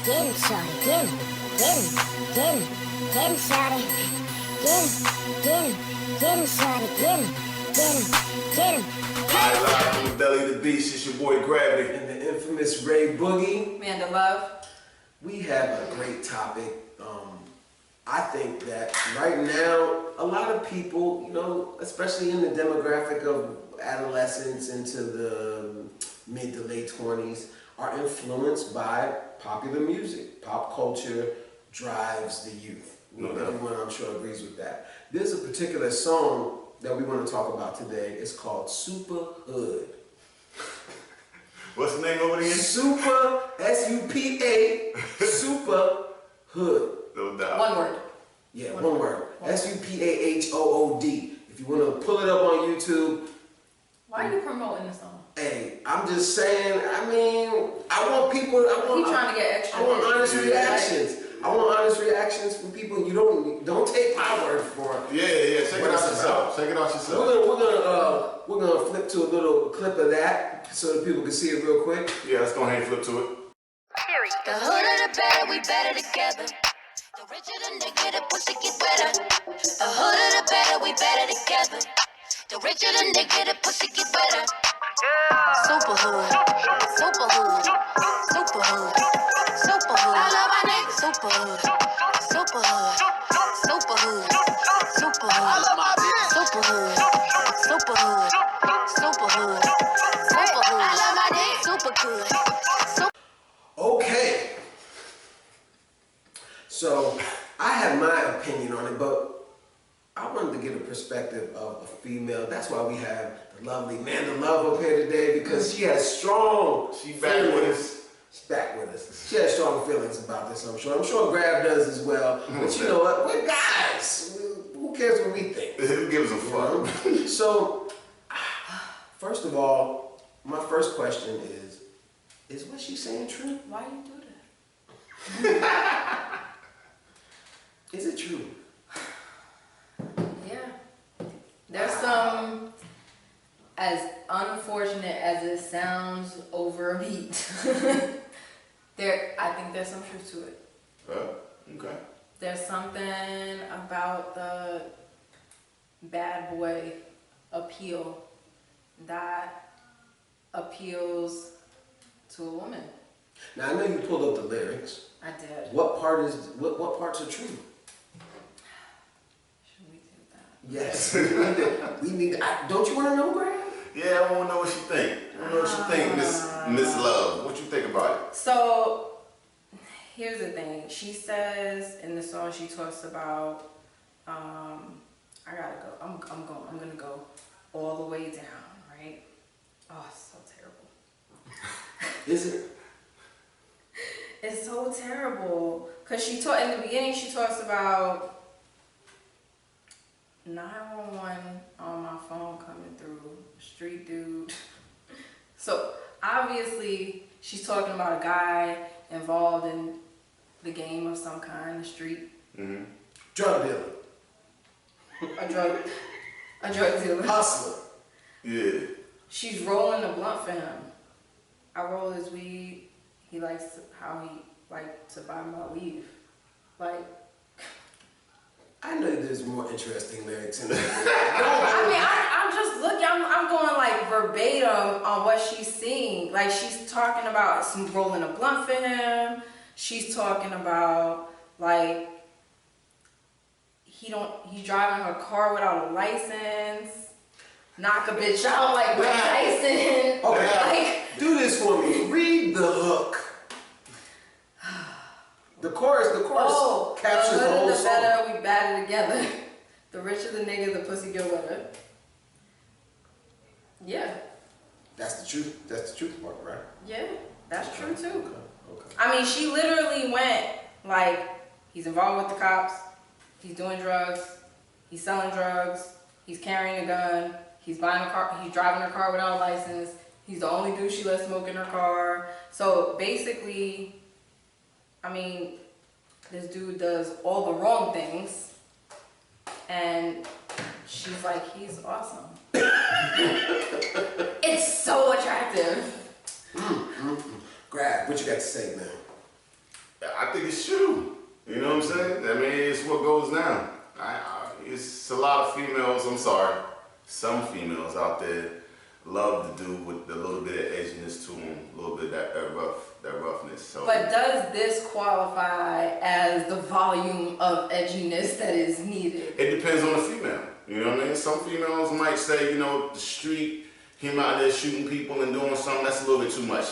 Get him, shawty, get him, get him, get him, shawty. Get him, shawty, get him. Hi, live from the belly of the beast. It's your boy Gravity And the infamous Boogie. Manda Love. We have a great topic. I think that right now, a lot of people, you know, especially in the demographic of adolescents into the mid to late 20s, are influenced by popular music. Pop culture drives the youth. Everyone, I'm sure, agrees with that. There's a particular song that we want to talk about today. It's called Supahood. What's the name over again? Super, S-U-P-A, Supahood. No doubt. One word. Yeah, one word. S-U-P-A-H-O-O-D. If you want to pull it up on YouTube. Why are you promoting this song? Hey, I'm just saying, I want people, He trying to get extra. I want honest reactions. I want honest reactions from people. You don't take my word for it. Yeah. Check it out yourself. Check it out yourself. We're gonna flip to a little clip of that so that people can see it real quick. Yeah, let's go ahead and flip to it. The hooder the better, we better together. The richer the nigga, the pussy get wetter. The hooder the better, we better together. The richer the nigga, the pussy get wetter. Supahood, Supahood, Supahood, Supahood. I love my nigga. Supahood, Supahood, Supahood, Supahood. I love my bitch. Supahood, Supahood, Supahood, Supahood. I love my nigga. Super good. Okay. So I have my opinion on it, but I wanted to get a perspective of a female. That's why we have the lovely Manda Love up here today, because she has strong She's back with us. She's back with us. She has strong feelings about this, I'm sure. I'm sure Grav does as well. But you know what? We're guys. Who cares what we think? Who gives a fuck? So, first of all, my first question is what she's saying true? Why you do that? Is it true? Yeah. There's some, as unfortunate as it sounds, overbeat. I think there's some truth to it. Okay. There's something about the bad boy appeal that appeals to a woman. Now I know you pulled up the lyrics. I did. What parts are true? Should we do that? Yes. we need to, don't you want to know, Graham? Yeah, I want to know what you think. I want to know what you think, Miss Love. What you think about it? So, here's the thing. She says in the song, she talks about, I gotta go. I'm gonna go all the way down, right? Oh, it's so terrible. Is it? It's so terrible. Cause in the beginning, she talks about 911 on my phone coming through, street dude. So obviously she's talking about a guy involved in the game of some kind, the street. Mm-hmm. Drug dealer. A drug dealer. Hustler. Yeah. She's rolling a blunt for him. I roll his weed. He likes how he like to buy my weave. Like, I know there's more interesting lyrics in there. I'm just looking, I'm going like verbatim on what she's saying. Like, she's talking about some rolling a blunt for him. She's talking about like he's driving her car without a license. Knock a bitch out like Mike Tyson. Okay, Like, do this for me. Read the hook. The chorus captures the whole the song. better we battle together. The richer the nigga, the pussy get wetter. Yeah. That's the truth. That's the truth part, right? Yeah, that's true too. Okay. I mean, she literally went like, he's involved with the cops, he's doing drugs, he's selling drugs, he's carrying a gun, he's buying a car, he's driving her car without a license, he's the only dude she lets smoke in her car. So basically, I mean, this dude does all the wrong things, and she's like, he's awesome. It's so attractive. Grab, what you got to say, man? I think it's true. You know what I'm saying? I mean, it's what goes down. It's a lot of females, I'm sorry, some females out there love to do with a little bit of edginess to them, a little bit of that roughness. So. But does this qualify as the volume of edginess that is needed? It depends on the female. You know what I mean? Some females might say, you know, the street, him out there shooting people and doing something, that's a little bit too much.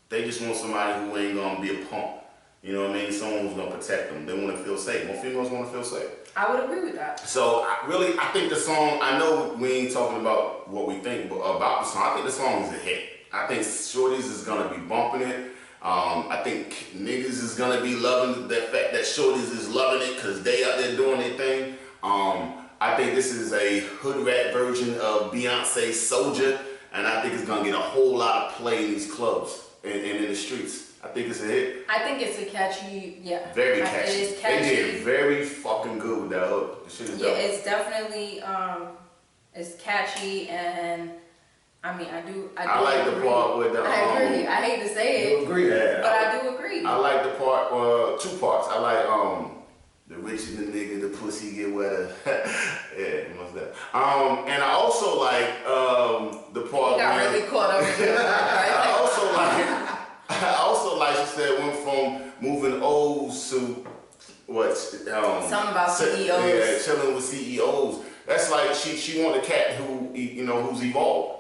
They just want somebody who ain't gonna be a punk. You know what I mean? Someone who's gonna protect them. They want to feel safe. More females want to feel safe. I would agree with that. So I think the song, I know we ain't talking about what we think about the song. I think the song is a hit. I think Shorties is gonna be bumping it. I think niggas is gonna be loving the fact that Shorties is loving it because they out there doing their thing. I think this is a hood rat version of Beyonce's Soldier, and I think it's gonna get a whole lot of play in these clubs and in the streets. I think it's a hit. I think it's a catchy, yeah. Very catchy. It is catchy. They did very fucking good with that hook. The shit is dope. Yeah, it's definitely, it's catchy, and I mean, I do like agree. the part with the. I agree. I hate to say it. You agree? Yeah, but I do agree. I like the part, two parts. I like the richer the nigga, the pussy get wetter. Yeah, what's that? And I also like the part. You got where, really caught up with it. Right? I also like she said went from moving O's to what? Something about CEOs. Yeah, chilling with CEOs. That's like she want a cat who who's evolved.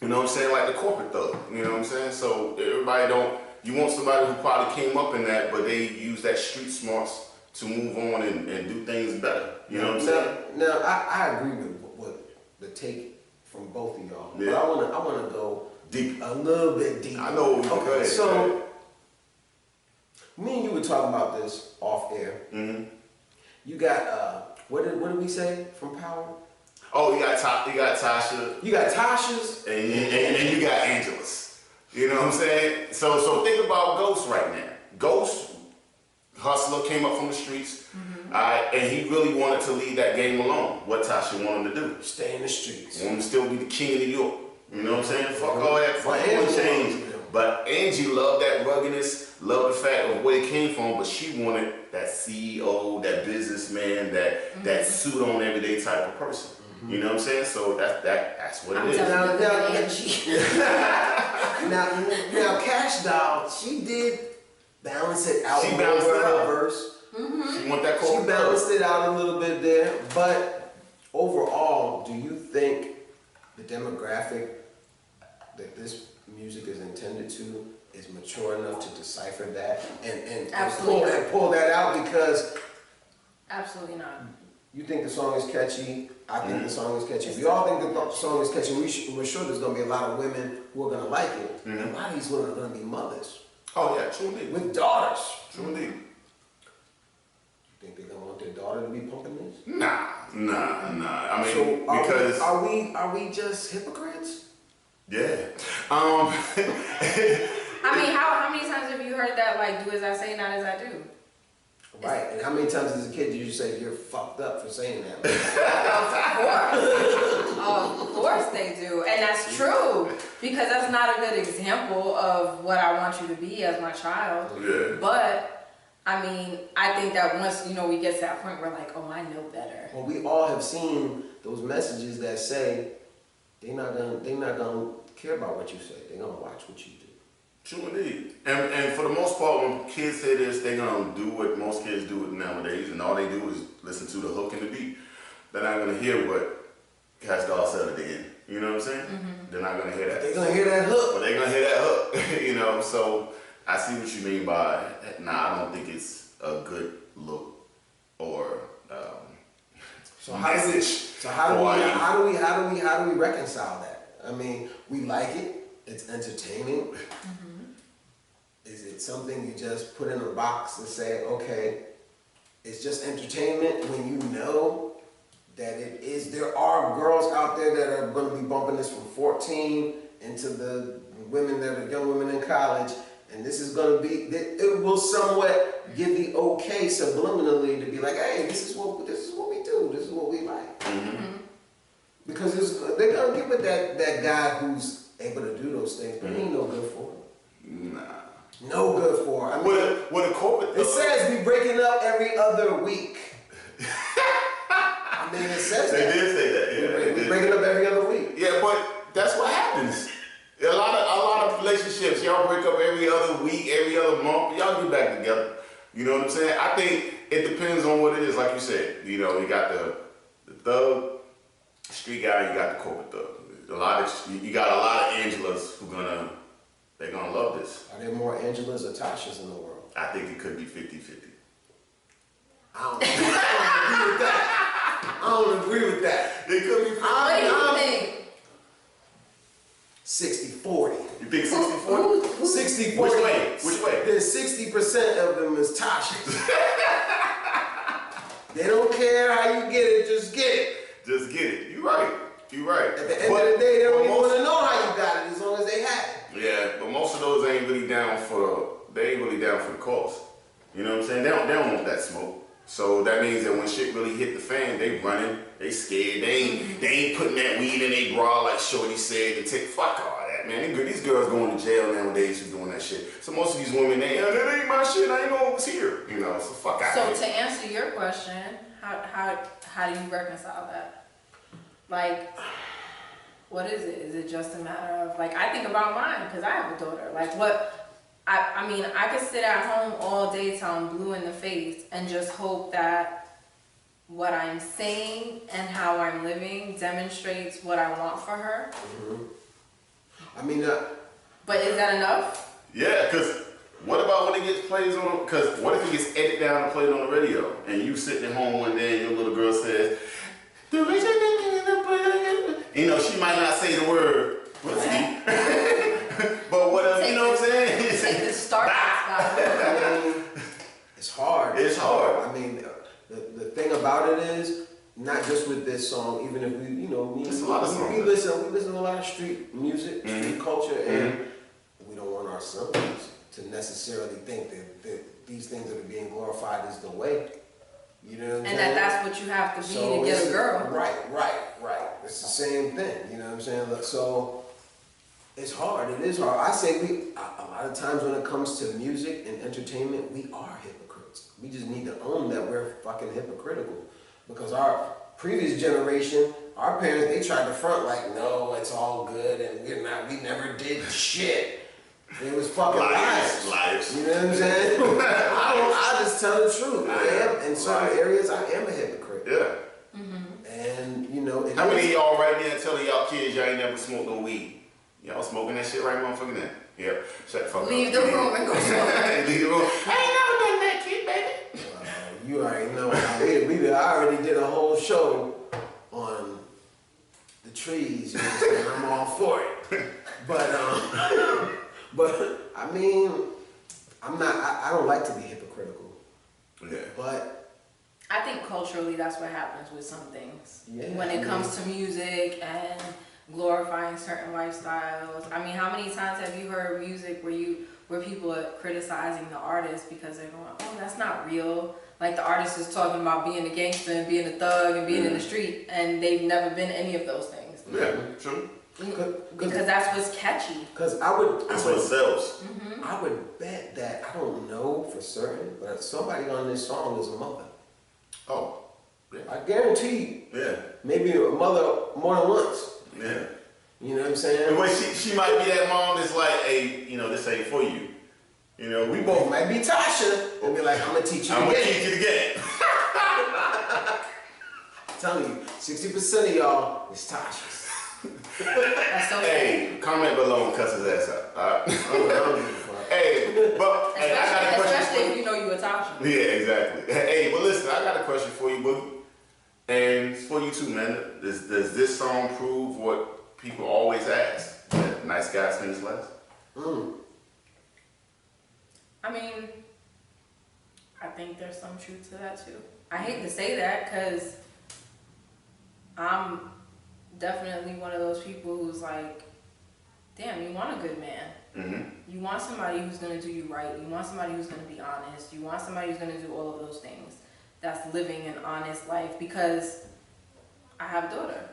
You know what I'm saying? Like the corporate thug. You know what I'm saying? So everybody don't. You want somebody who probably came up in that, but they use that street smarts to move on and do things better. You know what I'm saying? Now I agree with the take from both of y'all. Yeah. But I wanna go Deep. a little bit deeper. I know. Okay, so me and you were talking about this off air. Mm-hmm. You got what did we say from Power? Oh, you got Tasha. You got Tasha's And you got Angela's. You know what I'm saying? So think about Ghost right now. Ghost, hustler, came up from the streets, and he really wanted to leave that game alone. What Tasha wanted to do. Stay in the streets. Want to still be the king of New York. You know what I'm saying? Fuck all that. Fuck But all the Angela change. loved it. But Angie loved that ruggedness, loved the fact of where it came from, but she wanted that CEO, that businessman, that suit on everyday type of person. You know what I'm saying? So that's what it is. Now Cash Doll, she did balance it out. She balanced it out. Verse. She want that She cold balanced it out a little bit there, but overall, do you think the demographic that this music is intended to is mature enough to decipher that and pull that out? Because Absolutely not. you think the song is catchy, I think the song is catchy. We all think the song is catchy. We're sure there's going to be a lot of women who are going to like it. A lot of these women are going to be mothers Oh yeah, true indeed. with daughters. True indeed. You think they're going to want their daughter to be pumping this? Nah. I mean, So because are we just hypocrites? yeah. I mean, how many times have you heard that, like, do as I say, not as I do? Right. And how many times as a kid did you say you're fucked up for saying that? Of course they do. And that's true. Because that's not a good example of what I want you to be as my child. Yeah. But, I mean, I think that once, we get to that point, we're like, oh, I know better. Well, we all have seen those messages that say they're not gonna care about what you say. They're gonna watch what you do. True indeed. And for the most part, when kids say this, they're gonna do what most kids do nowadays, and all they do is listen to the hook and the beat. They're not gonna hear what Cash Doll said at the end. You know what I'm saying? They're not gonna hear that. They're gonna hear that hook. But they're gonna hear that hook. So I see what you mean by I don't think it's a good look or message. How do we reconcile that? I mean, we like it. It's entertaining. Is it something you just put in a box and say, okay, it's just entertainment when you know that it is? There are girls out there that are going to be bumping this from 14 into the women that are young women in college, and this is going to be, it will somewhat give the okay subliminally to be like, hey, this is what we do, this is what we like. Because they're going to get with that guy who's able to do those things, but he ain't no good for it. Nah. No good for her. I mean, With a corporate it says we breaking up every other week. I mean, it says They that. did say that, yeah. We breaking up every other week. Yeah, but that's what happens. A lot of relationships, y'all break up every other week, every other month. Y'all get back together. You know what I'm saying? I think it depends on what it is. Like you said, you know, you got the thug, street guy. You got the corporate thug. You got a lot of Angelas they're gonna love this. Are there more Angelas or Tashas in the world? I think it could be 50-50. I don't agree with that. It could be 50-50. What do you think? 60-40. You think 60-40? 60-40. Which way? Then 60% of them is Tasha's. They don't care how you get it, just get it. Just get it. You're right. At the end of the day, they don't even want to know how you got it as long as they have it. Yeah, but most of those ain't really down for the cause. You know what I'm saying? They don't want that smoke. So that means that when shit really hit the fan, they running, they scared, they ain't putting that weed in their bra like Shorty said and take fuck all that, man. These girls going to jail nowadays for doing that shit. So most of these women, that ain't my shit, I ain't know what was here. You know, so fuck out. So to answer your question, how do you reconcile that? Like, what is it? Is it just a matter of, like, I think about mine because I have a daughter. Like, I mean, I could sit at home all day till I'm blue in the face and just hope that what I'm saying and how I'm living demonstrates what I want for her. Mm-hmm. I mean, but is that enough? Yeah, because what about when it gets played on? Because what if it gets edited down and played on the radio, and you sitting at home one day and your little girl says, "The rich are in the blood." You know, she might not say the word pussy, but what you know what I'm saying? Take the start. I mean, it's hard. It's hard. I mean, the thing about it is, not just with this song, even if we, you know, we listen to a lot of street music, street culture, and we don't want our sons to necessarily think that these things that are being glorified is the way. You know what I'm saying? And that's what you have to be to get a girl. Right. It's the same thing. You know what I'm saying? So it's hard. It is hard. I say a lot of times when it comes to music and entertainment, we are hypocrites. We just need to own that we're fucking hypocritical. Because our previous generation, our parents, they tried to front like, no, it's all good and we never did shit. It was fucking lies. You know what I'm saying? I just tell the truth. In certain areas, I am a hypocrite. Yeah. And, you know. How many of y'all right now telling y'all kids y'all ain't never smoked no weed? Y'all smoking that shit right motherfucking now? Yep. Shut the fuck up. Leave the room and go smoke. Leave the room. I ain't never done that kid, baby. You already know. I already did a whole show on the trees. You know what I'm saying? I'm all for it. But I mean, I don't like to be hypocritical. Yeah. But I think culturally that's what happens with some things. Yeah, when it comes to music and glorifying certain lifestyles. I mean, how many times have you heard music where people are criticizing the artist because they're going, oh, that's not real. Like the artist is talking about being a gangster and being a thug and being in the street, and they've never been any of those things. Yeah, true. Because that's what's catchy. Because that's what sells. I would bet that, I don't know for certain, but somebody on this song is a mother. Oh, yeah. I guarantee you. Yeah. Maybe a mother more than once. Yeah. You know what I'm saying? But she might be that mom that's like, hey, you know, this ain't for you. You know, we both might be Tasha and be like, I'm gonna teach you I'm the gonna game. teach you the game. I'm telling you, 60% of y'all is Tasha's. That's so Hey, comment below and cuss his ass out. Alright? Hey, but hey, I got a question. Especially if you know you a Tasha. Yeah, exactly. Hey, but listen, I got a question for you, Boogie. And it's for you too, man. Does this song prove what people always ask? That nice guys finish last? I mean, I think there's some truth to that too. I hate to say that because I'm definitely one of those people who's like, damn, you want a good man. You want somebody who's going to do you right. You want somebody who's going to be honest. You want somebody who's going to do all of those things. That's living an honest life, because I have a daughter.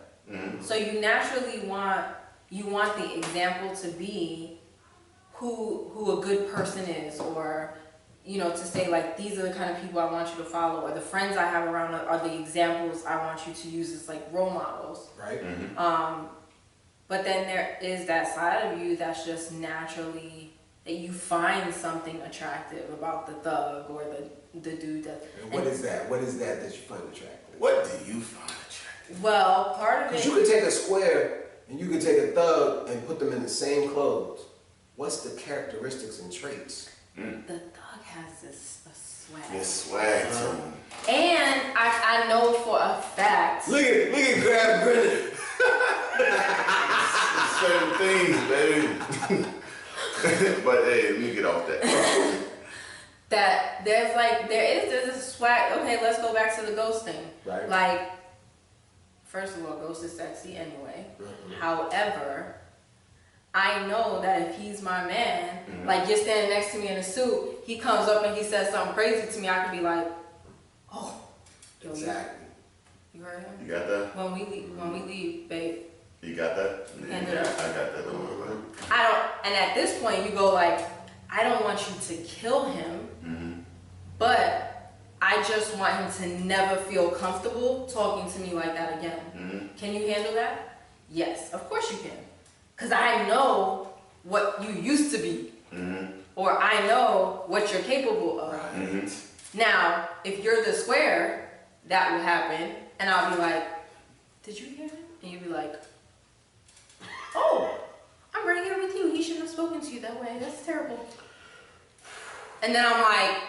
So you naturally want the example to be who a good person is, or you know, to say like these are the kind of people I want you to follow, or the friends I have around are the examples I want you to use as like role models. Right. But then there is that side of you that's just naturally that you find something attractive about the thug or the dude that. And what is that? What is that you find attractive? What do you find attractive? Well, part of it. Because you could take a square and you could take a thug and put them in the same clothes. What's the characteristics and traits? The thug has this swag. This swag to him. And I know for a fact. Look at Grab grinning. Certain things, baby. But hey, let me get off that. That there's a swag. Okay, let's go back to the ghost thing. Right. Like, first of all, ghost is sexy anyway. Mm-hmm. However, I know that if he's my man, like you're standing next to me in a suit, he comes up and he says something crazy to me, I could be like, oh, yo, Exactly. you heard him? You got that? When we leave, babe. You got that? And Yeah, I got that. Don't worry about it. I don't, and at this point you go like, I don't want you to kill him, but I just want him to never feel comfortable talking to me like that again. Can you handle that? Yes, of course you can. Because I know what you used to be. Or I know what you're capable of. Right. Now, if you're the square, that will happen, and I'll be like, did you hear him? And you'll be like, oh, I'm right here with you. He shouldn't have spoken to you that way. That's terrible. And then I'm like,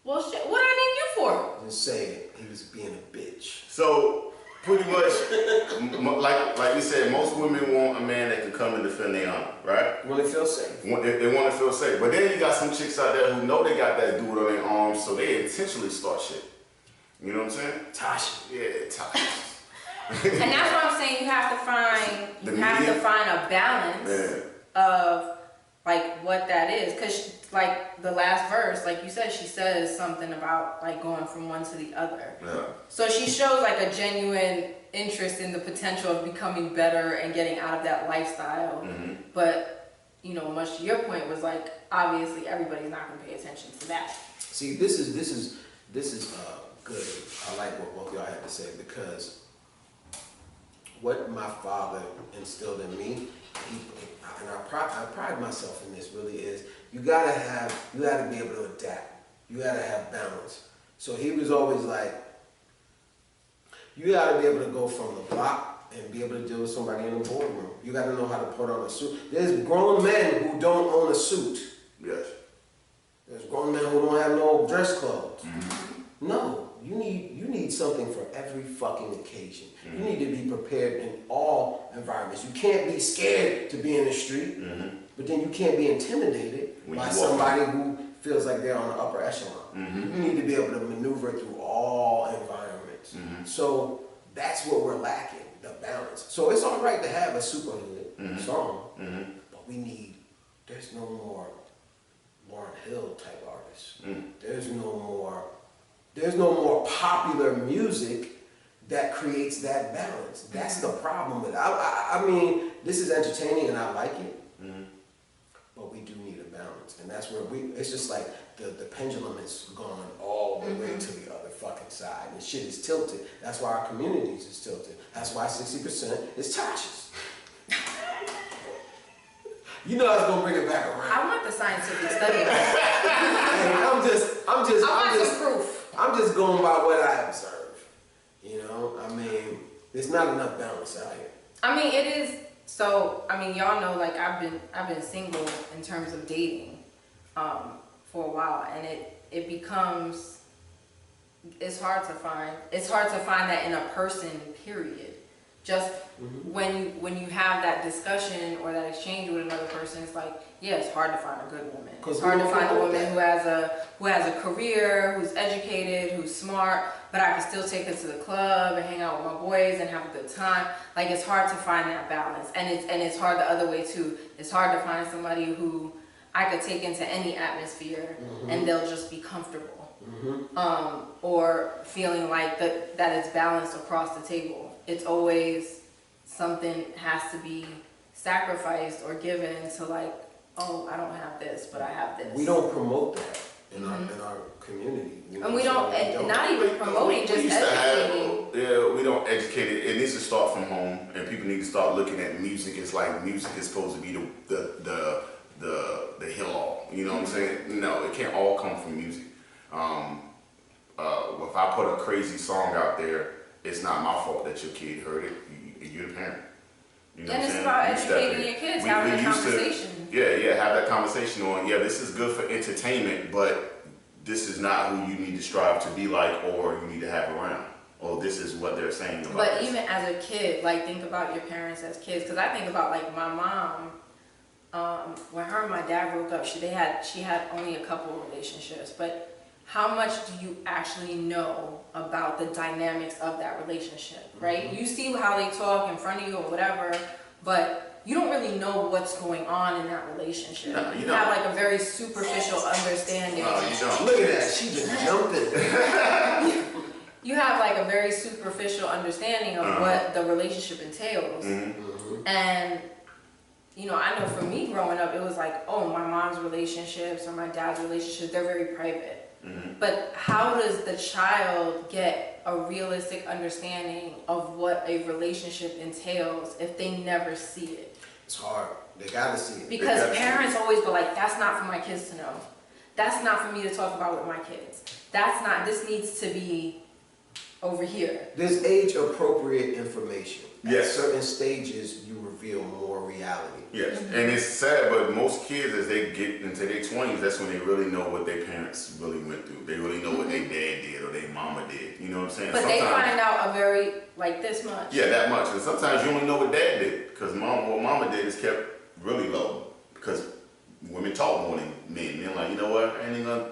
well, shit, what I need you for? Just say it. He was being a bitch. So, pretty much, like we said, most women want a man that can come and defend their honor, right? When they feel safe. They want to feel safe. But then you got some chicks out there who know they got that dude on their arms, so they intentionally start shit. You know what I'm saying? Tasha. Yeah, Tasha. And that's what I'm saying. You have to find a balance of like what that is, because like the last verse, like you said, she says something about like going from one to the other. Yeah. So she shows like a genuine interest in the potential of becoming better and getting out of that lifestyle. But you know, much to your point was like, obviously everybody's not going to pay attention to that. See, this is good. I like what both y'all had to say, because what my father instilled in me, and I pride myself in this, really is you gotta be able to adapt. You gotta have balance. So he was always like, you gotta be able to go from the block and be able to deal with somebody in the boardroom. You gotta know how to put on a suit. There's grown men who don't own a suit. Yes. There's grown men who don't have no dress clothes. No, you need something for every fucking occasion. You need to be prepared in all environments. You can't be scared to be in the street, but then you can't be intimidated by somebody who feels like they're on the upper echelon. You need to be able to maneuver through all environments. So that's what we're lacking, the balance. So it's all right to have a Supahood song, but there's no more Lauryn Hill type artists. There's no more popular music that creates that balance. That's the problem with it. I mean, this is entertaining and I like it, but we do need a balance. And that's where it's just like the pendulum is gone all the way to the other fucking side. And shit is tilted. That's why our communities is tilted. That's why 60% is Tasha's. You know I was gonna bring it back around. I want the scientific study. I'm just going by what I observe. You know, I mean, there's not enough balance out here. I mean, it is. So, I mean, y'all know, like I've been single in terms of dating, for a while, and it becomes, it's hard to find that in a person, period. Just when you have that discussion or that exchange with another person, it's like, yeah, it's hard to find a good woman. It's hard to find a woman who has a career, who's educated, who's smart, but I can still take her to the club and hang out with my boys and have a good time. Like, it's hard to find that balance, and it's hard the other way too. It's hard to find somebody who I could take into any atmosphere and they'll just be comfortable, or feeling like that it's balanced across the table. It's always something has to be sacrificed or given to like oh, I don't have this, but I have this. We don't promote that in our community. You know And we what I'm don't, saying? and not even promoting, just educating. Yeah, we don't educate it. It needs to start from home, and people need to start looking at music. It's like music is supposed to be the hill all. You know what I'm saying? No, it can't all come from music. If I put a crazy song out there, it's not my fault that your kid heard it. You're the parent. You know And what it's I'm about saying? educating your kids, having a conversation. Have that conversation on, yeah, this is good for entertainment, but this is not who you need to strive to be like or you need to have around. Or this is what they're saying about But this. even as a kid, like think about your parents as kids. Because I think about like my mom, when her and my dad broke up, she had only a couple of relationships. But how much do you actually know about the dynamics of that relationship, right? You see how they talk in front of you or whatever, but you don't really know what's going on in that relationship. No, you you don't. have like a very superficial understanding. No, you don't. Look at that, she just jumped in. You have like a very superficial understanding of what the relationship entails. And you know, I know for me growing up, it was like, oh, my mom's relationships or my dad's relationships, they're very private. But how does the child get a realistic understanding of what a relationship entails if they never see it? It's hard. They gotta see it. Because parents always go like, that's not for my kids to know. That's not for me to talk about with my kids. That's not, this needs to be over here. There's age-appropriate information. Yes. At certain stages, you reveal more reality. Yes, and it's sad, but most kids, as they get into their 20s, that's when they really know what their parents really went through. They really know what their dad did or their mama did. You know what I'm saying? But they find out a very, like this much. Yeah, that much. And sometimes you only know what dad did, because what mama did is kept really low, because women talk more than men. They're like, you know what, I ain't even gonna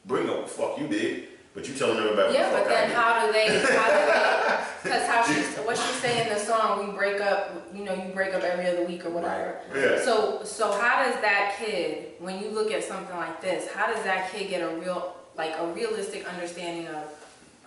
bring up what the fuck you did, but you telling everybody Yeah, what the but fuck I then did. how do they, because what she say in the song, we break up, you know, you break up every other week or whatever. Yeah. So how does that kid, when you look at something like this, how does that kid get a realistic understanding of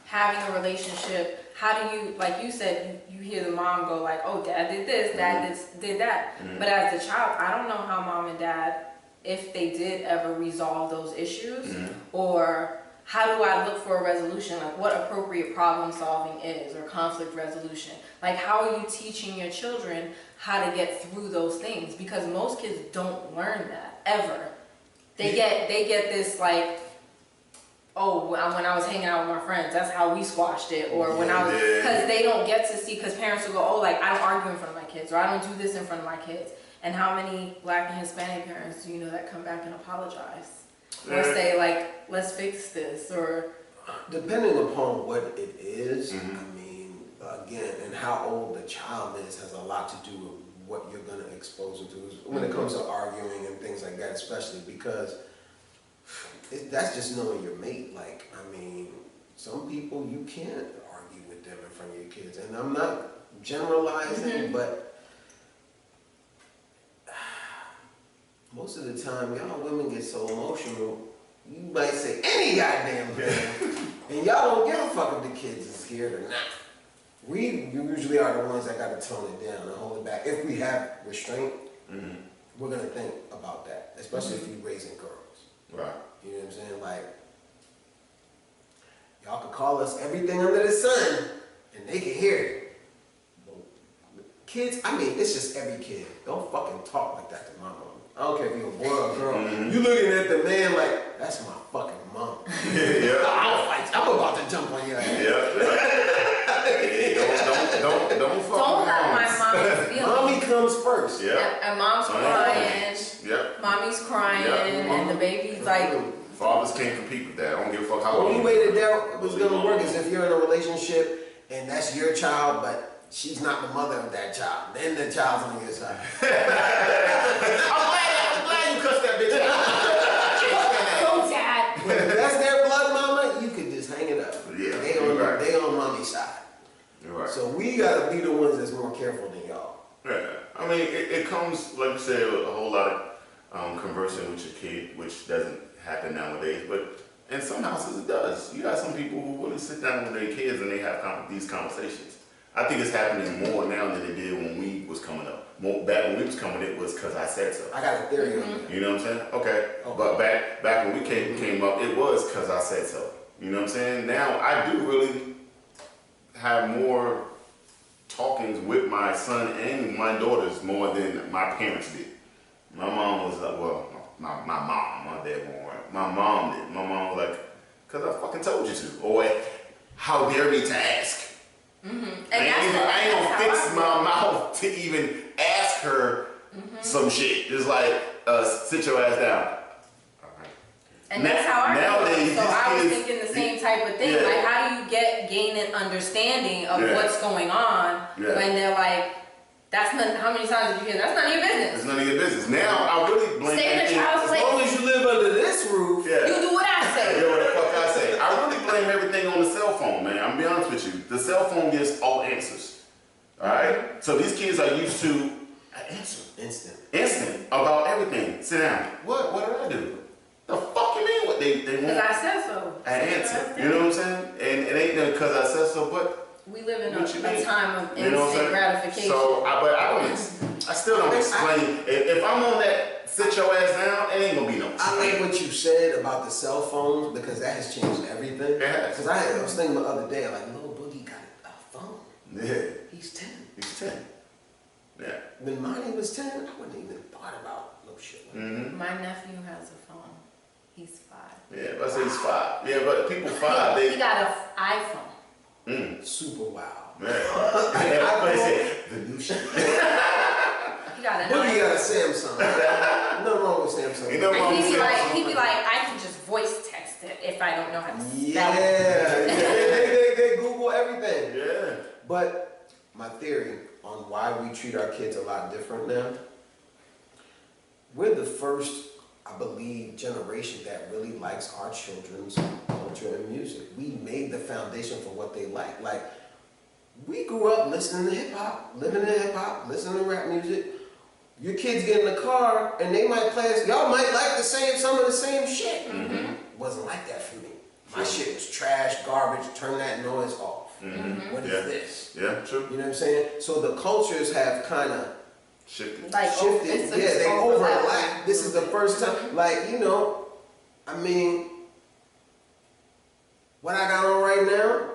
having a relationship? How do you, like you said, you hear the mom go like, oh, dad did this, dad did that. But as a child, I don't know how mom and dad, if they did ever resolve those issues, or how do I look for a resolution? Like what appropriate problem solving is, or conflict resolution. Like how are you teaching your children how to get through those things? Because most kids don't learn that, ever. They get this like, oh, when I was hanging out with my friends, that's how we squashed it. Or when I was, because they don't get to see, because parents will go, oh, like I don't argue in front of my kids, or I don't do this in front of my kids. And how many Black and Hispanic parents do you know that come back and apologize? Or say like, let's fix this, or... Depending upon what it is, I mean, again, and how old the child is has a lot to do with what you're going to expose them to when it comes to arguing and things like that, especially because that's just knowing your mate. Like, I mean, some people you can't argue with them in front of your kids. And I'm not generalizing, but most of the time, y'all women get so emotional, you might say any goddamn thing, and y'all don't give a fuck if the kids is scared or not. We usually are the ones that got to tone it down and hold it back. If we have restraint, we're going to think about that, especially if you're raising girls. Right. You know what I'm saying? Like, y'all can call us everything under the sun, and they can hear it. Kids, I mean, it's just every kid. Don't fucking talk like that to my mom. I don't care if you're a boy or a girl. You looking at the man like, that's my fucking mom. I'll fight. I'm about to jump on your ass. Don't fuck Don't with let my moms. mom feel Mommy comes first. And mom's crying, mommy's crying, and the baby's like... Fathers can't compete with that. I don't give a fuck how The long. only way that was going to work is if you're in a relationship and that's your child, but she's not the mother of that child. Then the child's on your side. I'm glad you cussed that bitch out. Go, Dad! But if that's their blood mama, you could just hang it up. Yeah, they on mommy's side. You're right. So we gotta be the ones that's more careful than y'all. Yeah, I mean, it comes, like you said, a whole lot of conversing with your kid, which doesn't happen nowadays, but in some houses it does. You got some people who really sit down with their kids and they have these conversations. I think it's happening more now than it did when we was coming up. back when we was coming, it was because I said so. I got a theory on that. You know what I'm saying? Okay. But back when we came up, it was because I said so. You know what I'm saying? Now I do really have more talkings with my son and my daughters more than my parents did. My mom was like, well, my mom, my dad won't work. My mom did. My mom was like, because I fucking told you to. Or how dare me to ask? And I ain't gonna fix my mouth to even ask her some shit. Just like, sit your ass down. And that's how I nowadays, feel. So I was thinking the same type of thing. Yeah. Like, how do you gain an understanding of Yeah. what's going on when they're like, that's not, how many times did you hear, that's none of your business. It's none of your business. Now, I really blame Stay in the child's As place. long as you live under this roof, Yeah. You do what I say. You know what the fuck I say. I really blame everything on the cell phone, man. I'm gonna be honest with you. The cell phone gives all answers. Alright? So these kids are used to an answer. Instant about everything. Sit down. What did I do? The fuck you mean what they want? Because I said so. An answer. You know what I'm saying? And it ain't because I said so, but We live in what you a mean? time of You know what I'm instant saying? gratification. So, I still don't explain. If I'm on that sit your ass down, it ain't gonna be no. I like what you said about the cell phones because that has changed everything. It has. Because I was thinking the other day, like, little Boogie got a phone. Yeah. He's 10. He's 10. Yeah. When mine was 10, I wouldn't even thought about no shit like that. My nephew has a phone. He's 5. Yeah, but I say he's 5. Yeah, but people 5, He they. got an iPhone. Super wow. Man. I said the new shit. He got an Boogie got a iPhone. Samsung. No wrong with Samsung. You know what I'm saying? He'd be like, I can just voice text it if I don't know how to spell Yeah, it. they Google everything. Yeah. But my theory on why we treat our kids a lot different now, we're the first, I believe, generation that really likes our children's culture and music. We made the foundation for what they like. Like, we grew up listening to hip hop, living in hip hop, listening to rap music. Your kids get in the car and they might play us, y'all might like some of the same shit. Wasn't like that for me. My shit was trash, garbage, turn that noise off. What is this? Yeah, true. You know what I'm saying? So the cultures have kind of Shifted. Like, shifted. it's They overlap. overlap. This is the first time. Like, you know, I mean, what I got on right now,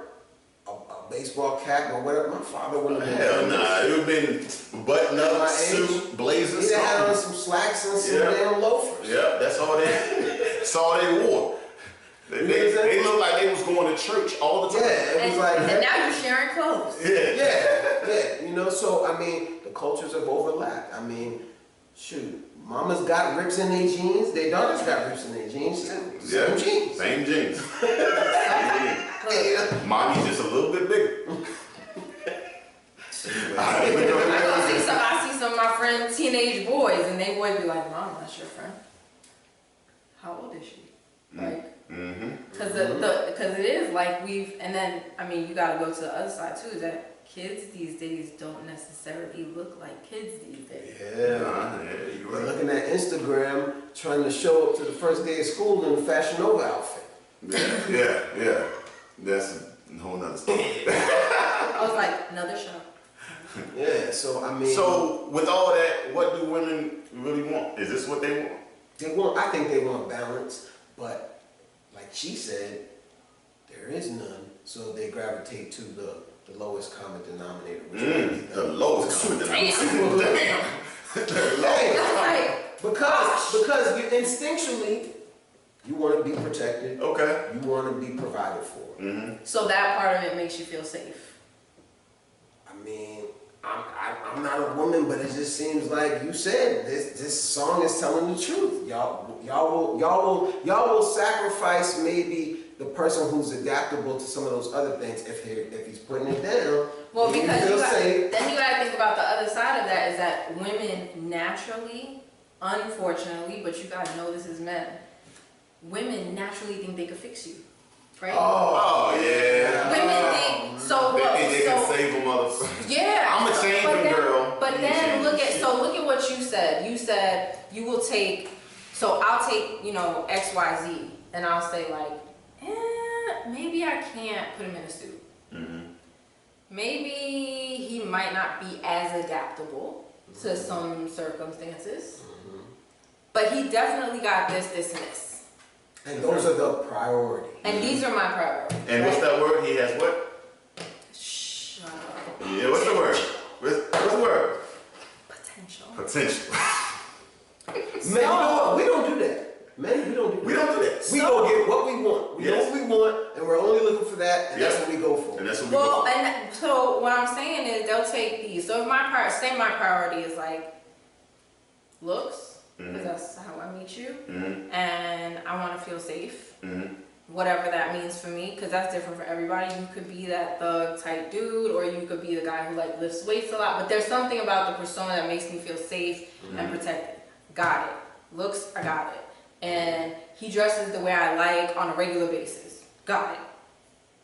a baseball cap or whatever, my father wouldn't have been. Hell nah, it would have been button up, My suit, blazers, He'd have had on something. some slacks and some Yeah. damn loafers. Yeah, that's all they wore. They looked like they was going to church all the Yeah, time. it was like. And now you're sharing clothes. Yeah, you know, so I mean, the cultures have overlapped. I mean, shoot, mamas got rips in their jeans, their daughters got rips in their jeans too. Same jeans. Same jeans. Yeah. Mommy's just a little bit bigger. I see some of my friends, teenage boys, and they boys be like, Mom, that's your friend. How old is she? Like, because it is like and then, I mean, you got to go to the other side too, that kids these days don't necessarily look like kids these days. Yeah. You're We're right. looking at Instagram, trying to show up to the first day of school in a Fashion Nova outfit. Yeah. That's a whole nother story. I was like, another show. Yeah, so I mean, So, with all that, what do women really want? Is this what they want? I think they want balance, but like she said, there is none, so they gravitate to the lowest common denominator. Which would be The lowest common denominator. Like, because you instinctually, you want to be protected, Okay. you want to be provided for. so that part of it makes you feel safe. I mean, I'm not a woman, but it just seems like you said this song is telling the truth. Y'all will sacrifice maybe the person who's adaptable to some of those other things if he's putting it down. Well, then because you feel safe. then you got to think about the other side of that is that women naturally, unfortunately, but you got to know this as men, women naturally think they could fix you, right? Oh, yeah. Women think, so They what? think they can So, save a motherfucker. yeah. I'm a change but them, then, girl. But You then change look this at, shit. so look at what you said. You said you will take, so I'll take, X, Y, Z, and I'll say like, maybe I can't put him in a suit. Maybe he might not be as adaptable. to some circumstances. But he definitely got this, and this. And those are the priorities. And these are my priorities. And what's that word? He has what? Shut up. Yeah, what's the word? What's the word? Potential. Potential. Men, you know what? We don't do that. Men, we don't do that. We don't do that. We go get what we want. We know Yes. what we want, and we're only looking for that, and Yes. that's what we go for. And that's what we Well, go. and so what I'm saying is they'll take these. So if my priority is like looks, because that's how I meet you, and I want to feel safe. Whatever that means for me, because that's different for everybody. You could be that thug type dude, or you could be the guy who like lifts weights a lot. But there's something about the persona that makes me feel safe and protected. Got it. Looks, I got it. And he dresses the way I like on a regular basis. Got it.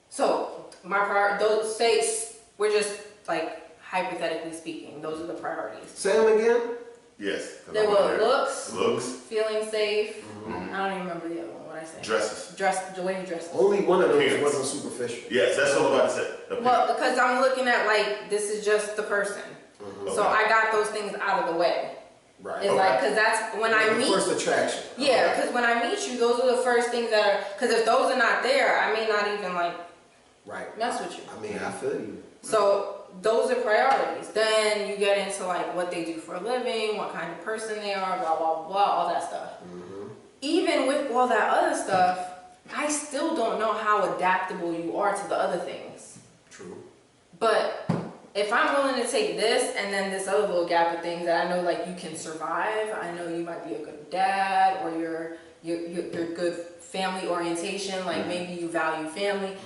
So my those states, we're just like hypothetically speaking, those are the priorities. Say them again. Yes. They were looks, Looks. feeling safe. I don't even remember the other one. What I said. Dresses. The way you dress. Only one of those Appearance. wasn't superficial. Yes, that's what I'm about to say. Well, because I'm looking at like this is just the person. So Okay. I got those things out of the way. Right. It's like, because that's when I The meet. first attraction. Yeah, because when I meet you, those are the first things that are. Because if those are not there, I may not even like Right. mess with you. I mean, I feel you. So those are priorities. Then you get into like what they do for a living, what kind of person they are, blah blah blah, all that stuff. Even with all that other stuff, I still don't know how adaptable you are to the other things. True. But if I'm willing to take this and then this other little gap of things that I know like you can survive, I know you might be a good dad, or you're good family orientation, like maybe you value family.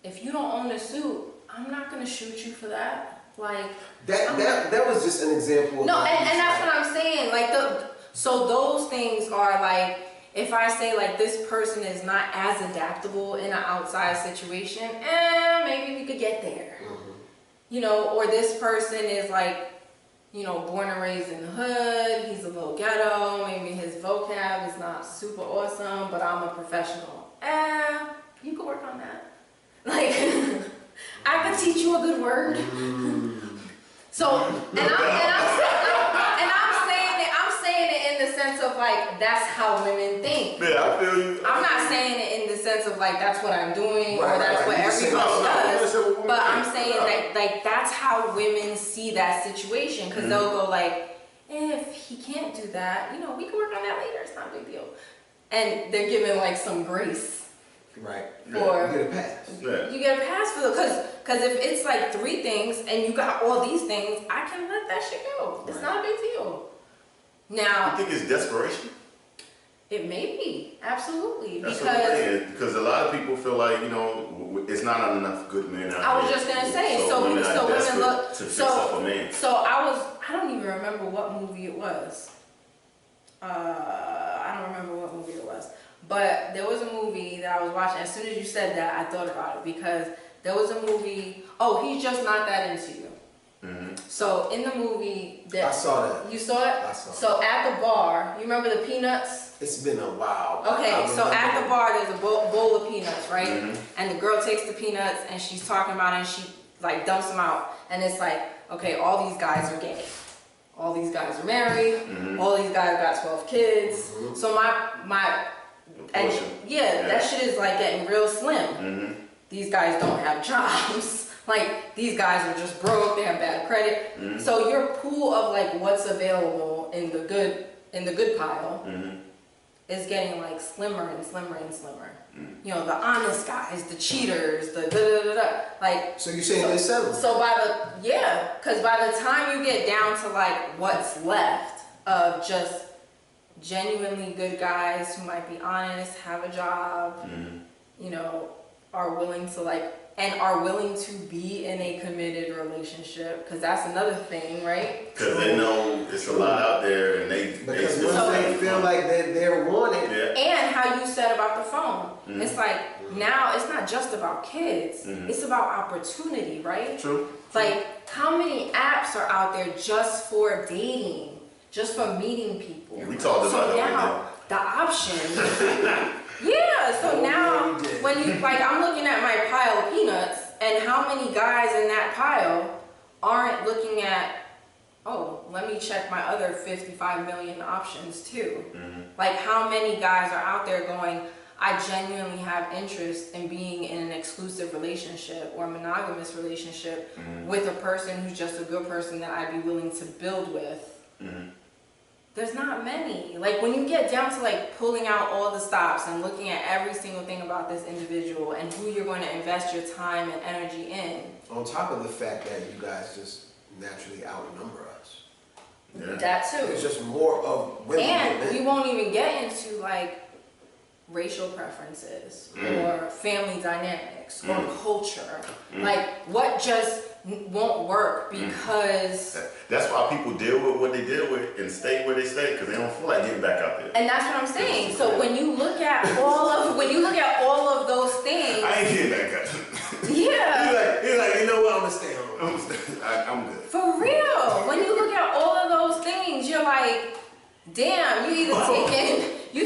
If you don't own a suit, I'm not gonna shoot you for that. Like That was just an example. no, of and that's what I'm saying. Like so those things are like, if I say like this person is not as adaptable in an outside situation, maybe we could get there. You know, or this person is like, you know, born and raised in the hood, he's a little ghetto, maybe his vocab is not super awesome, but I'm a professional. You could work on that. Like, I could teach you a good word. So, I'm saying it in the sense of like, that's how women think. Yeah, I feel you. I'm not saying it in the sense of like that's what I'm doing, or Right, that's right, what right. You just say, everybody no, does. no, no, no, But no, I'm no. saying that like that's how women see that situation, because they'll go like, if he can't do that, you know, we can work on that later. It's not a big deal. And they're giving like some grace Right. for You get a pass. Yeah. you get a pass for the because if it's like 3 things and you got all these things, I can let that shit go. It's not a big deal. Now You think it's desperation? it may be absolutely That's what I'm because. saying. Because a lot of people feel like, you know, it's not enough good men out I was there. just gonna say, so women are women desperate look, to fix up a man. so I don't even remember what movie it was. I don't remember what movie it was, but there was a movie that I was watching. As soon as you said that, I thought about it, because there was a movie, oh, He's Just Not That Into You. So in the movie that I saw that. you saw it. I saw it. So at the bar, you remember the peanuts? It's been a while. Okay, I so remember. at the bar there's a bowl of peanuts, right? And the girl takes the peanuts and she's talking about it and she like dumps them out. And it's like, okay, all these guys are gay. All these guys are married. All these guys got 12 kids. So my and Portion. yeah, that shit is like getting real slim. These guys don't have jobs. Like, these guys are just broke, they have bad credit. So your pool of like what's available in the good pile is getting like slimmer and slimmer and slimmer. You know, the honest guys, the cheaters, the da-da-da-da. Like, So you're saying they settled? so because by the time you get down to like what's left of just genuinely good guys who might be honest, have a job, you know, are willing to be in a committed relationship, because that's another thing, right? Because they know it's a lot out there, and Because still once they find feel fun. like they're wanted, Yeah. And how you said about the phone. It's like, now it's not just about kids, it's about opportunity, right? True. Like, how many apps are out there just for dating, just for meeting people? We talked about So that now, the option. Yeah, so now, we did. when you, like, I'm looking at my pile of peanuts, and how many guys in that pile aren't looking at, oh, let me check my other 55 million options too. Like, how many guys are out there going, I genuinely have interest in being in an exclusive relationship or monogamous relationship with a person who's just a good person that I'd be willing to build with. There's not many. Like, when you get down to like pulling out all the stops and looking at every single thing about this individual and who you're going to invest your time and energy in. On top of the fact that you guys just naturally outnumber us. Yeah. That too. There's just more of women than And men. we won't even get into like racial preferences or family dynamics or culture. Like, what just won't work because... That's why people deal with what they deal with and stay where they stay, because they don't feel like getting back out there. And that's what I'm saying. So when you look at all of those things... I ain't getting back out there. Yeah. He's like, you know what, I'm gonna stay home. I'm good. For real. When you look at all of those things, you're like, damn, you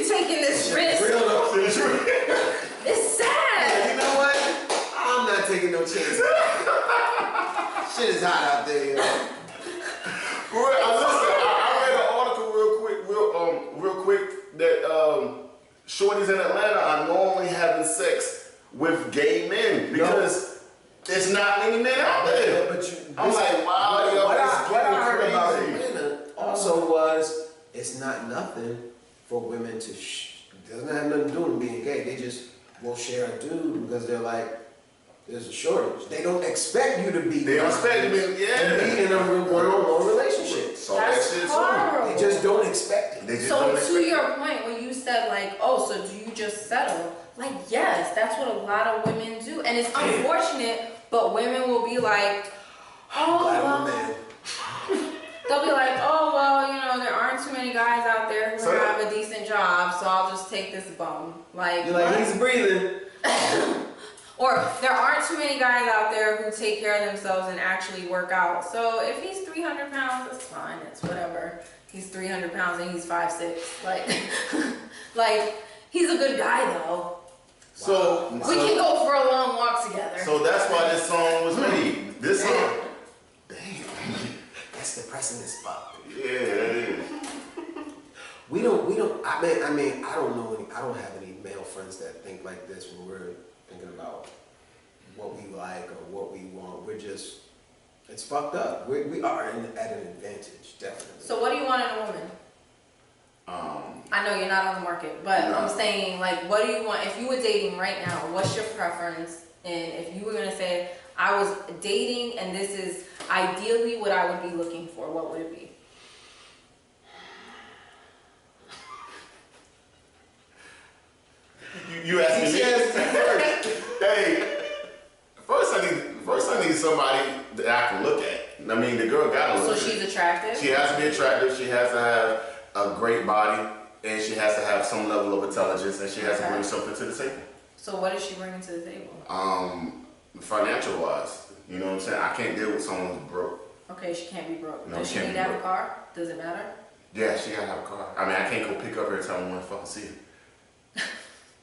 taking this risk. Real though. It's sad. You know what? I'm not taking no chances. Shit is hot out there, you know. I read an article real quick that shorties in Atlanta are normally having sex with gay men because there's not many men out there. I'm like, wow, what I heard about crazy. Atlanta also was it's not nothing for women to it doesn't have nothing to do with being gay. They just won't share a dude because they're like, there's a shortage. They don't expect you to be. They don't expect you to be, be in a one-on-one relationship. So That's that shit's horrible. They just don't expect it. They just So don't to expect your point, when you said like, oh, so do you just settle? Like, yes, that's what a lot of women do, and it's unfortunate. But women will be like, oh, Black well, man. they'll be like, oh, well, you know, there aren't too many guys out there who So have a decent job, so I'll just take this bum. Like, You're like, what? he's breathing. Or there aren't too many guys out there who take care of themselves and actually work out. So if he's 300 pounds, that's fine. It's whatever. He's 300 pounds and he's 5'6". Like, like he's a good guy though. So We can go for a long walk together. So that's why this song was made. This song. Damn. That's depressing as fuck. Yeah, that is. We don't, I mean, I don't have any male friends that think like this when we're thinking about what we like or what we want. We're just, it's fucked up. We are at an advantage, definitely. So what do you want in a woman? I know you're not on the market, but No. I'm saying, like, what do you want? If you were dating right now, what's your preference? And if you were gonna say, I was dating and this is ideally what I would be looking for, what would it be? You asking me? Hey, first I need somebody that I can look at. I mean, the girl gotta look. So she's attractive? She has to be attractive. She has to have a great body, and she has to have some level of intelligence, and she has to bring something to the table. So what is she bringing to the table? Financial wise, you know what I'm saying? I can't deal with someone who's broke. Okay, she can't be broke. No, Does she she can't need be to have a broke. car? Does it matter? Yeah, she gotta have a car. I mean, I can't go pick up every time I want to fucking see her.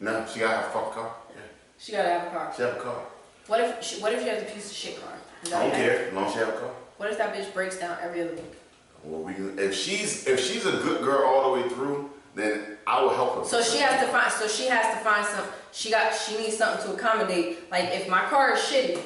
No, she gotta have a fucking car. Yeah, She gotta have a car. she have a car. What if she has a piece of shit car? Is that I don't okay? care as long as she have a car. What if that bitch breaks down every other week? Well, if she's a good girl all the way through, then I will help her. So she has to find some. She needs something to accommodate. Like, if my car is shitty,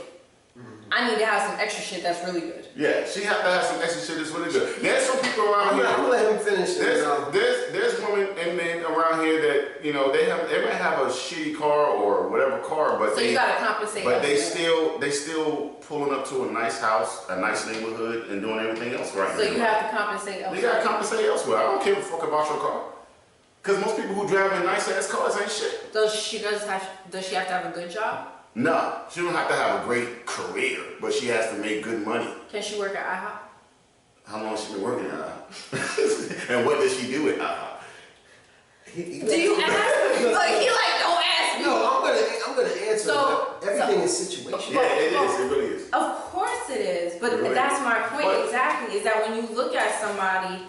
I need to have some extra shit that's really good. Yeah, she have to have some extra shit that's really good. There's some people around here. I'm gonna let him finish it. There's women and men around here that, you know, they might have a shitty car or whatever car, but So you gotta compensate. but they elsewhere. still pulling up to a nice house, a nice neighborhood, and doing everything else right. So you have to compensate You elsewhere. gotta compensate elsewhere. I don't give a fuck about your car. Cause most people who drive in nice ass cars ain't shit. Does she have to have a good job? No, she don't have to have a great career, but she has to make good money. Can she work at IHOP? How long has she been working at IHOP? And what does she do at IHOP? Do you ask? Don't ask me. No, I'm gonna answer. So- Everything is situational. Yeah, it is. It really is. Of course it is, but Right. that's my point But- exactly. Is that when you look at somebody,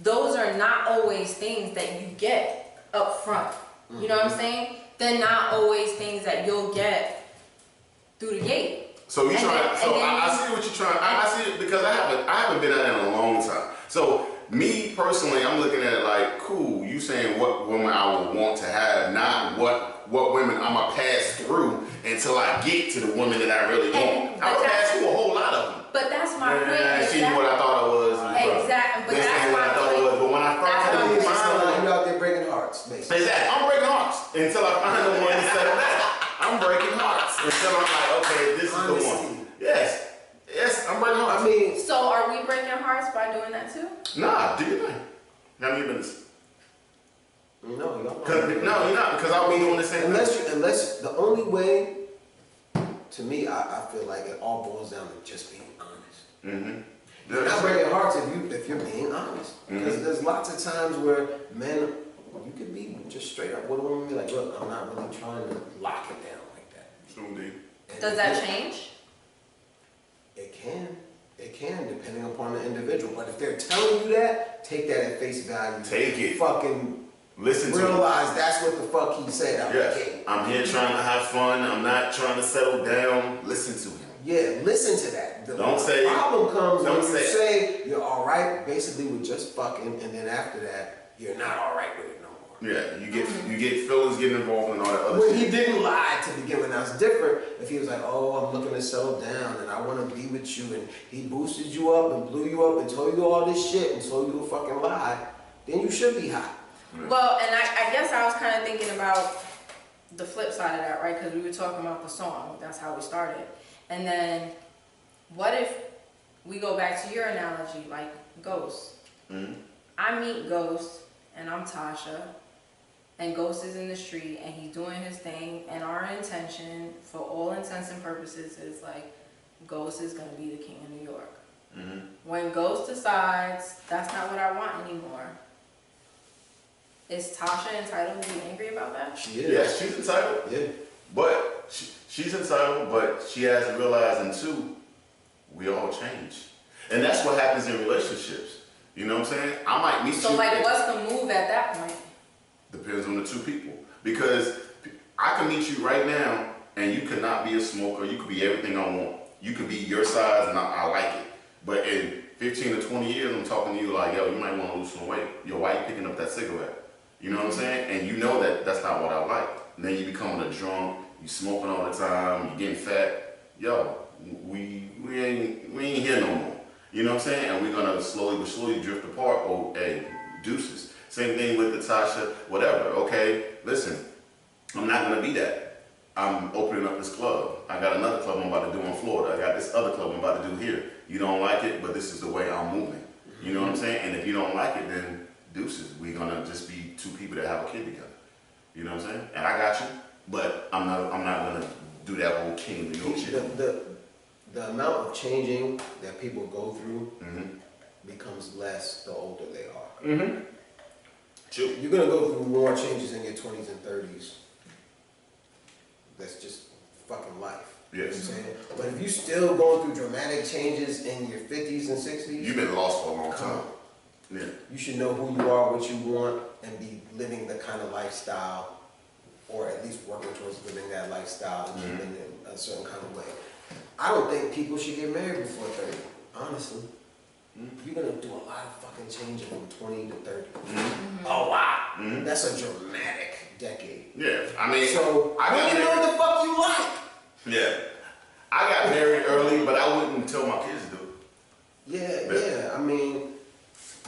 those are not always things that you get up front. You know what I'm saying? They're not always things that you'll get through the gate. So you And trying? then- So and then I see what you're trying. I see it because I haven't been at it in a long time. So me personally, I'm looking at it like, cool. You saying what women I would want to have, not what women I'ma pass through until I get to the women that I really want. I would pass through a whole lot of them. But that's my point. She what I thought I was. Exactly. But This that's ain't what I thought it was. But when I That's finally my point. find You out there breaking hearts, basically. exactly, I'm breaking hearts until I find the one to settle down. I'm breaking hearts until I'm like, okay, this is the one. Yes, I'm breaking hearts. I mean, So are we breaking hearts by doing that too? Nah, do your thing. How many minutes? no, y'all not. No, you're not, because I'll be doing the same thing. Unless the only way, to me, I feel like it all boils down to just being honest. Mm-hmm. You're not breaking hearts if you're being honest. Because Mm-hmm. there's lots of times where men, you could be just straight up with a woman, be like, look, I'm not really trying to lock it down like that. So deep. And Does that change? It can, depending upon the individual. But if they're telling you that, take that at face value. Take it. Fucking Listen to it. realize that's what the fuck he said out the Yes. gate. I'm here trying to have fun. I'm not trying to settle down. Listen to him. Yeah, listen to that. The Don't say- problem comes when don't you say- say you're all right, basically with just fucking, and then after that, you're not all right with it no more. Yeah, you get feelings getting involved in all that other When shit. he didn't lie to begin with, now it's different if he was like, oh, I'm looking to settle down and I want to be with you, and he boosted you up and blew you up and told you all this shit and told you a fucking lie, then you should be hot. Well, and I guess I was kind of thinking about the flip side of that, right? Because we were talking about the song. That's how we started. And then what if we go back to your analogy, like Ghost? Mm-hmm. I meet Ghost and I'm Tasha, and Ghost is in the street and he's doing his thing, and our intention for all intents and purposes is like Ghost is gonna be the king of New York. Mm-hmm. When Ghost decides that's not what I want anymore, is Tasha entitled to be angry about that? She is. Yes, she's entitled. Yeah. But she's entitled, but she has to realize, and two, we all change. And that's what happens in relationships. You know what I'm saying? I might meet you. So like, what's the move at that point? Depends on the two people. Because I can meet you right now, and you could not be a smoker. You could be everything I want. You could be your size, and I like it. But in 15 to 20 years, I'm talking to you like, yo, you might want to lose some weight. Yo, why you picking up that cigarette? You know what I'm saying? And you know that that's not what I like. And then you becoming a drunk, you smoking all the time, you getting fat. Yo, we ain't here no more. You know what I'm saying? And we're gonna slowly but surely drift apart. Oh, hey, deuces. Same thing with the Tasha, whatever. Okay, listen, I'm not gonna be that. I'm opening up this club. I got another club I'm about to do in Florida. I got this other club I'm about to do here. You don't like it, but this is the way I'm moving. You know what I'm saying? And if you don't like it, then deuces. We're gonna just be two people that have a kid together. You know what I'm saying? And I got you, but I'm not gonna do that whole king of New York shit. The amount of changing that people go through Mm-hmm. becomes less the older they are. Mm-hmm. True. You're gonna go through more changes in your 20s and 30s. That's just fucking life. You know what I'm Yes. saying? But if you still going through dramatic changes in your 50s and 60s, You've been lost for a long come time. on. Yeah. You should know who you are, what you want, and be living the kind of lifestyle, or at least working towards living that lifestyle and keeping it a certain kind of way. I don't think people should get married before 30, honestly. You're gonna do a lot of fucking changing from 20 to 30. A lot. Mhm. That's a dramatic decade. Yeah. I mean, So, I got you know married. what the fuck you like. Yeah. I got married early, but I wouldn't tell my kids to do it. Yeah. I mean,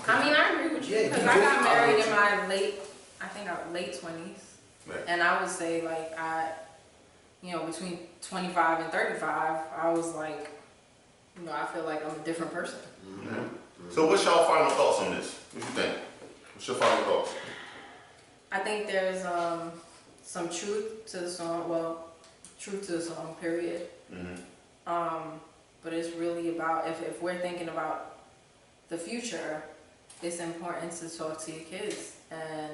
I agree with you, Yeah, because you I did got married in college. my late 20s. Right. And I would say like between 25 and 35, I was like, I feel like I'm a different person. So what's y'all final thoughts on this? What you think? What's your final thoughts? I think there's some truth to the song. Well, truth to the song, period. Mm-hmm. But it's really about if we're thinking about the future, it's important to talk to your kids and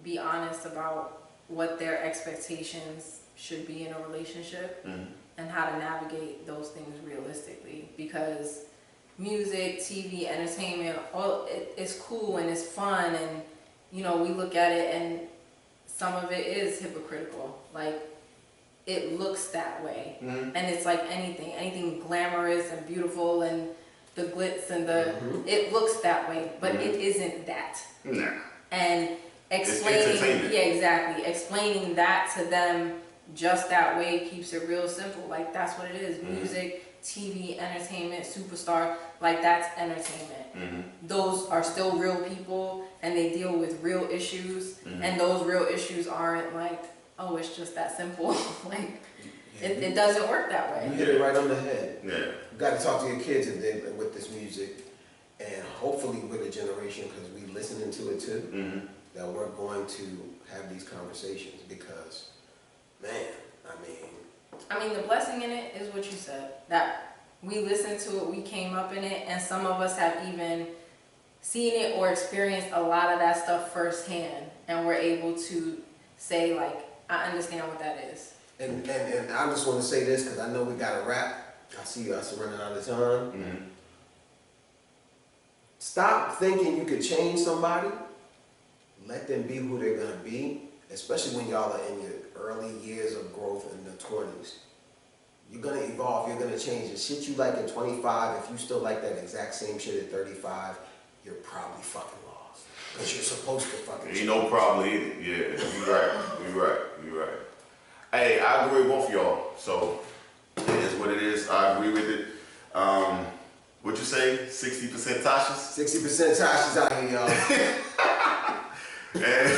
be honest about what their expectations should be in a relationship and how to navigate those things realistically. Because music, TV, entertainment, it's cool and it's fun, and we look at it and some of it is hypocritical. Like it looks that way. And it's like anything glamorous and beautiful and the glitz and the, it looks that way, but it isn't that. Nah. And explaining, yeah, exactly. Explaining that to them just that way keeps it real simple. Like, that's what it is. Music, TV, entertainment, superstar, like, that's entertainment. Those are still real people, and they deal with real issues, and those real issues aren't like, oh, it's just that simple. Like, it doesn't work that way. You hit it right on the head. Yeah. You got to talk to your kids with this music, and hopefully with a generation, because we listening to it too, that we're going to have these conversations, because, man, I mean, the blessing in it is what you said, that we listened to it, we came up in it, and some of us have even seen it or experienced a lot of that stuff firsthand, and we're able to say, like, I understand what that is. And I just want to say this, because I know we got to wrap. I see us running out of time. Stop thinking you could change somebody. Let them be who they're going to be, especially when y'all are in your early years of growth in the 20s. You're going to evolve. You're going to change. The shit you like at 25, if you still like that exact same shit at 35, you're probably fucking lost. Because you're supposed to fucking change. Ain't no problem either. Yeah, you're right. Hey, I agree with both of y'all. So, it is what it is. I agree with it. What you say? 60% Tasha's? 60% Tasha's out here, y'all. And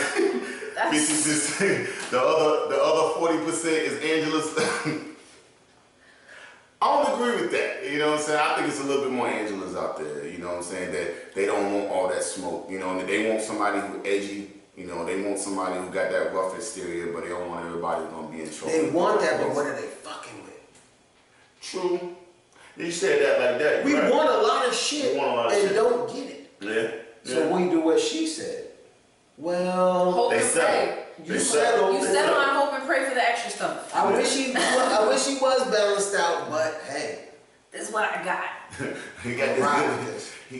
50%, the other 40% is Angela's. I don't agree with that. You know what I'm saying? I think it's a little bit more Angela's out there. You know what I'm saying? That they don't want all that smoke. You know, they want somebody who edgy. You know, they want somebody who got that rough exterior, but they don't want everybody gonna be in trouble. They want that, but what are they fucking with? True. You said that like that. We right. want a lot of shit and don't get it. Yeah. So we do what she said. Well, Hope and pray. You settle. You settle on hope and pray for the extra stuff. I wish he was balanced out, but hey, this is what I got. He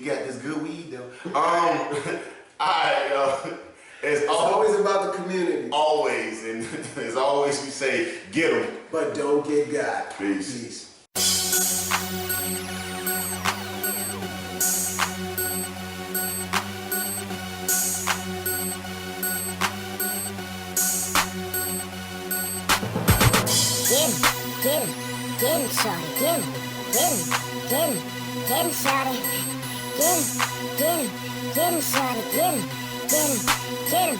got this good weed though. Alright, it's always about the community. Always, and as always we say, get them. But don't get got. Peace. Get him, shawty, get him, shawty, get him, shawty, get him,